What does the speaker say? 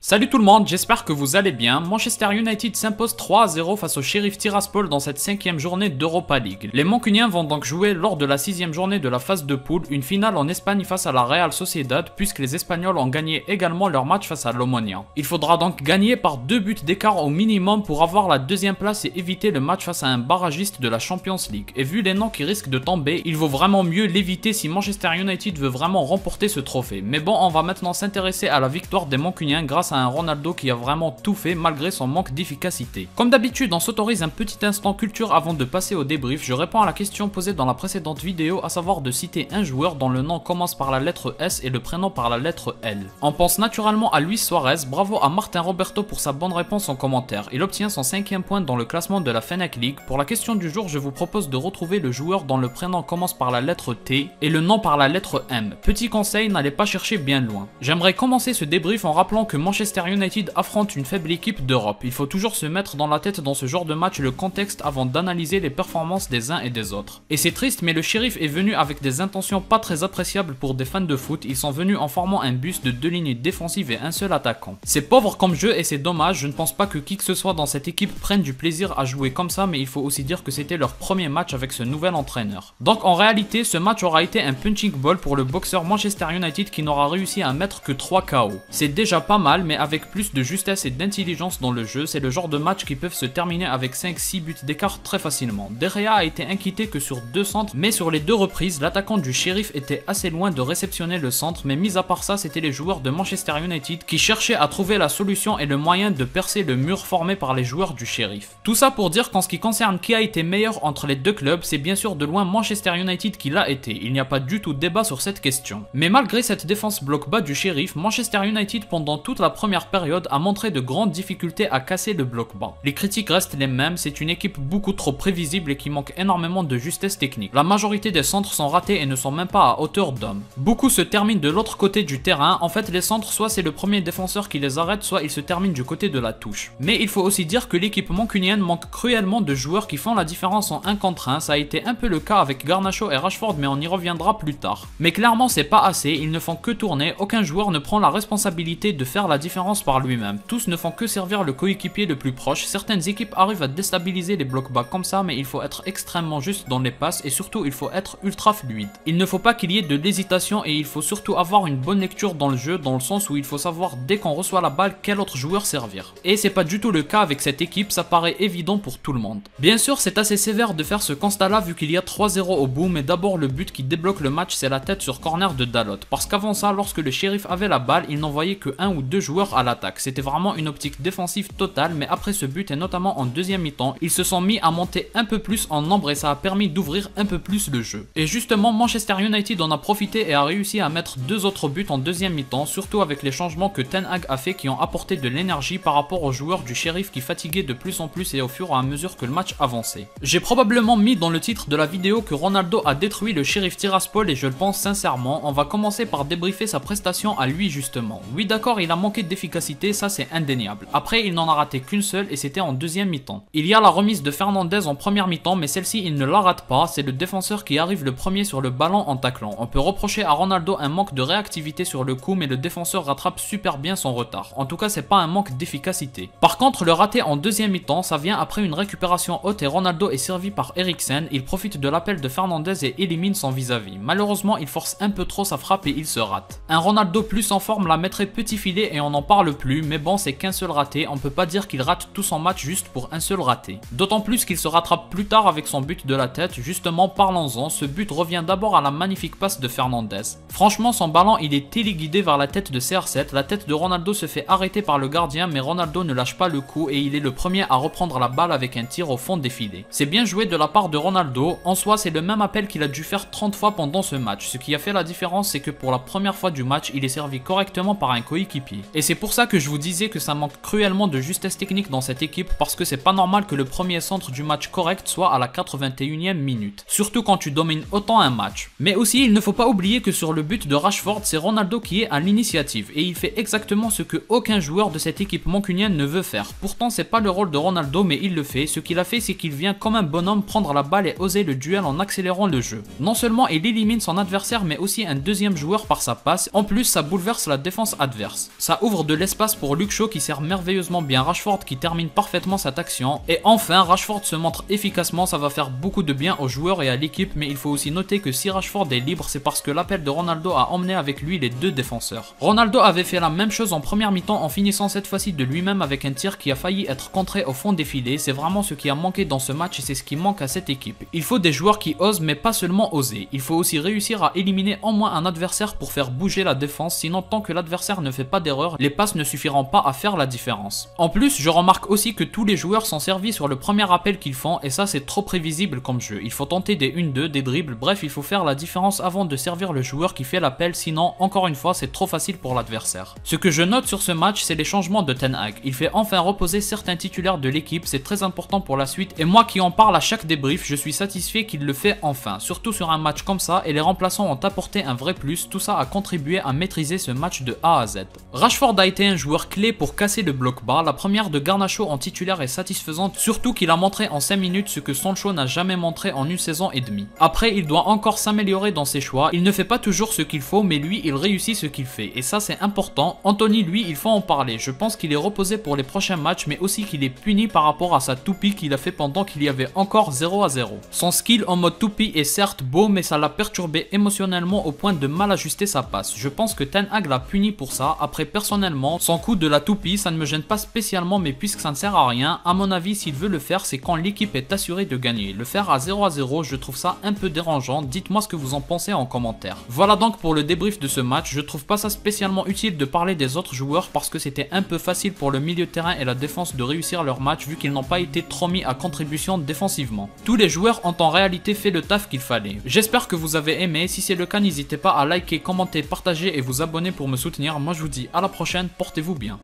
Salut tout le monde, j'espère que vous allez bien. Manchester United s'impose 3-0 face au Sheriff Tiraspol dans cette 5e journée d'Europa League. Les Mancuniens vont donc jouer lors de la 6e journée de la phase de poule une finale en Espagne face à la Real Sociedad puisque les Espagnols ont gagné également leur match face à l'Omonia. Il faudra donc gagner par 2 buts d'écart au minimum pour avoir la 2e place et éviter le match face à un barragiste de la Champions League. Et vu les noms qui risquent de tomber, il vaut vraiment mieux l'éviter si Manchester United veut vraiment remporter ce trophée. Mais bon, on va maintenant s'intéresser à la victoire des Mancuniens grâce à un Ronaldo qui a vraiment tout fait malgré son manque d'efficacité. Comme d'habitude, on s'autorise un petit instant culture avant de passer au débrief. Je réponds à la question posée dans la précédente vidéo, à savoir de citer un joueur dont le nom commence par la lettre S et le prénom par la lettre L. On pense naturellement à Luis Suarez. Bravo à Martin Roberto pour sa bonne réponse en commentaire. Il obtient son 5e point dans le classement de la Fennec League. Pour la question du jour, je vous propose de retrouver le joueur dont le prénom commence par la lettre T et le nom par la lettre M. Petit conseil, n'allez pas chercher bien loin. J'aimerais commencer ce débrief en rappelant que Manchester United affronte une faible équipe d'Europe. Il faut toujours se mettre dans la tête dans ce genre de match le contexte avant d'analyser les performances des uns et des autres. Et c'est triste, mais le Sheriff est venu avec des intentions pas très appréciables pour des fans de foot. Ils sont venus en formant un bus de 2 lignes défensives et un seul attaquant. C'est pauvre comme jeu et c'est dommage. Je ne pense pas que qui que ce soit dans cette équipe prenne du plaisir à jouer comme ça, mais il faut aussi dire que c'était leur premier match avec ce nouvel entraîneur. Donc en réalité, ce match aura été un punching ball pour le boxeur Manchester United qui n'aura réussi à mettre que 3 KO. C'est déjà pas mal, mais avec plus de justesse et d'intelligence dans le jeu, c'est le genre de match qui peuvent se terminer avec 5-6 buts d'écart très facilement. De Gea a été inquiété que sur 2 centres, mais sur les 2 reprises, l'attaquant du Sheriff était assez loin de réceptionner le centre, mais mis à part ça, c'était les joueurs de Manchester United qui cherchaient à trouver la solution et le moyen de percer le mur formé par les joueurs du Sheriff. Tout ça pour dire qu'en ce qui concerne qui a été meilleur entre les deux clubs, c'est bien sûr de loin Manchester United qui l'a été, il n'y a pas du tout de débat sur cette question. Mais malgré cette défense bloc bas du Sheriff, Manchester United pendant toute la première période a montré de grandes difficultés à casser le bloc bas. Les critiques restent les mêmes, c'est une équipe beaucoup trop prévisible et qui manque énormément de justesse technique. La majorité des centres sont ratés et ne sont même pas à hauteur d'homme. Beaucoup se terminent de l'autre côté du terrain, en fait les centres soit c'est le premier défenseur qui les arrête, soit ils se terminent du côté de la touche. Mais il faut aussi dire que l'équipe mancunienne manque cruellement de joueurs qui font la différence en 1 contre 1, ça a été un peu le cas avec Garnacho et Rashford mais on y reviendra plus tard. Mais clairement c'est pas assez, ils ne font que tourner, aucun joueur ne prend la responsabilité de faire la différence par lui-même. Tous ne font que servir le coéquipier le plus proche. Certaines équipes arrivent à déstabiliser les blocs bas comme ça, mais il faut être extrêmement juste dans les passes et surtout il faut être ultra fluide. Il ne faut pas qu'il y ait de l'hésitation et il faut surtout avoir une bonne lecture dans le jeu, dans le sens où il faut savoir dès qu'on reçoit la balle quel autre joueur servir. Et c'est pas du tout le cas avec cette équipe, ça paraît évident pour tout le monde. Bien sûr c'est assez sévère de faire ce constat là vu qu'il y a 3-0 au bout, mais d'abord le but qui débloque le match c'est la tête sur corner de Dalot, parce qu'avant ça lorsque le Sheriff avait la balle il n'envoyait que 1 ou 2 joueurs à l'attaque, c'était vraiment une optique défensive totale, mais après ce but et notamment en deuxième mi-temps, ils se sont mis à monter un peu plus en nombre et ça a permis d'ouvrir un peu plus le jeu. Et justement Manchester United en a profité et a réussi à mettre 2 autres buts en deuxième mi-temps, surtout avec les changements que Ten Hag a fait qui ont apporté de l'énergie par rapport aux joueurs du Sheriff qui fatiguaient de plus en plus et au fur et à mesure que le match avançait. J'ai probablement mis dans le titre de la vidéo que Ronaldo a détruit le Sheriff Tiraspol et je le pense sincèrement. On va commencer par débriefer sa prestation à lui justement. Oui d'accord, il a manqué d'efficacité, ça c'est indéniable. Après il n'en a raté qu'une seule et c'était en deuxième mi-temps. Il y a la remise de Fernandez en première mi-temps mais celle-ci il ne la rate pas, c'est le défenseur qui arrive le premier sur le ballon en taclant. On peut reprocher à Ronaldo un manque de réactivité sur le coup mais le défenseur rattrape super bien son retard. En tout cas c'est pas un manque d'efficacité. Par contre le raté en deuxième mi-temps ça vient après une récupération haute et Ronaldo est servi par Eriksen, il profite de l'appel de Fernandez et élimine son vis-à-vis. Malheureusement il force un peu trop sa frappe et il se rate. Un Ronaldo plus en forme la mettrait petit filet et on n'en parle plus, mais bon c'est qu'un seul raté, on peut pas dire qu'il rate tout son match juste pour un seul raté. D'autant plus qu'il se rattrape plus tard avec son but de la tête, justement parlons-en, ce but revient d'abord à la magnifique passe de Fernandez. Franchement son ballon il est téléguidé vers la tête de CR7, la tête de Ronaldo se fait arrêter par le gardien mais Ronaldo ne lâche pas le coup et il est le premier à reprendre la balle avec un tir au fond des filets. C'est bien joué de la part de Ronaldo, en soi c'est le même appel qu'il a dû faire 30 fois pendant ce match. Ce qui a fait la différence c'est que pour la première fois du match il est servi correctement par un coéquipier. Et c'est pour ça que je vous disais que ça manque cruellement de justesse technique dans cette équipe parce que c'est pas normal que le premier centre du match correct soit à la 81e minute. Surtout quand tu domines autant un match. Mais aussi il ne faut pas oublier que sur le but de Rashford c'est Ronaldo qui est à l'initiative et il fait exactement ce que aucun joueur de cette équipe mancunienne ne veut faire. Pourtant c'est pas le rôle de Ronaldo mais il le fait. Ce qu'il a fait c'est qu'il vient comme un bonhomme prendre la balle et oser le duel en accélérant le jeu. Non seulement il élimine son adversaire mais aussi un deuxième joueur par sa passe, en plus ça bouleverse la défense adverse. Ça ouvre ouvre de l'espace pour Luke Shaw qui sert merveilleusement bien Rashford qui termine parfaitement cette action. Et enfin, Rashford se montre efficacement, ça va faire beaucoup de bien aux joueurs et à l'équipe, mais il faut aussi noter que si Rashford est libre, c'est parce que l'appel de Ronaldo a emmené avec lui les deux défenseurs. Ronaldo avait fait la même chose en première mi-temps en finissant cette fois-ci de lui-même avec un tir qui a failli être contré au fond des filets. C'est vraiment ce qui a manqué dans ce match et c'est ce qui manque à cette équipe. Il faut des joueurs qui osent, mais pas seulement oser. Il faut aussi réussir à éliminer au moins un adversaire pour faire bouger la défense, sinon tant que l'adversaire ne fait pas d'erreur, les passes ne suffiront pas à faire la différence. En plus, je remarque aussi que tous les joueurs sont servis sur le premier appel qu'ils font et ça c'est trop prévisible comme jeu. Il faut tenter des 1-2, des dribbles, bref il faut faire la différence avant de servir le joueur qui fait l'appel, sinon encore une fois c'est trop facile pour l'adversaire. Ce que je note sur ce match, c'est les changements de Ten Hag. Il fait enfin reposer certains titulaires de l'équipe, c'est très important pour la suite et moi qui en parle à chaque débrief, je suis satisfait qu'il le fait enfin, surtout sur un match comme ça et les remplaçants ont apporté un vrai plus, tout ça a contribué à maîtriser ce match de A à Z. Rashford a été un joueur clé pour casser le bloc bas, la première de Garnacho en titulaire est satisfaisante, surtout qu'il a montré en 5 minutes ce que Sancho n'a jamais montré en une saison et demie. Après, il doit encore s'améliorer dans ses choix, il ne fait pas toujours ce qu'il faut, mais lui, il réussit ce qu'il fait, et ça c'est important. Anthony, lui, il faut en parler, je pense qu'il est reposé pour les prochains matchs, mais aussi qu'il est puni par rapport à sa toupie qu'il a fait pendant qu'il y avait encore 0-0. Son skill en mode toupie est certes beau, mais ça l'a perturbé émotionnellement au point de mal ajuster sa passe. Je pense que Ten Hag l'a puni pour ça. Après, personnellement, son coup de la toupie, ça ne me gêne pas spécialement, mais puisque ça ne sert à rien, à mon avis, s'il veut le faire, c'est quand l'équipe est assurée de gagner. Le faire à 0-0, je trouve ça un peu dérangeant. Dites-moi ce que vous en pensez en commentaire. Voilà donc pour le débrief de ce match. Je trouve pas ça spécialement utile de parler des autres joueurs parce que c'était un peu facile pour le milieu de terrain et la défense de réussir leur match vu qu'ils n'ont pas été trop mis à contribution défensivement. Tous les joueurs ont en réalité fait le taf qu'il fallait. J'espère que vous avez aimé. Si c'est le cas, n'hésitez pas à liker, commenter, partager et vous abonner pour me soutenir. Moi je vous dis à la prochaine, portez-vous bien.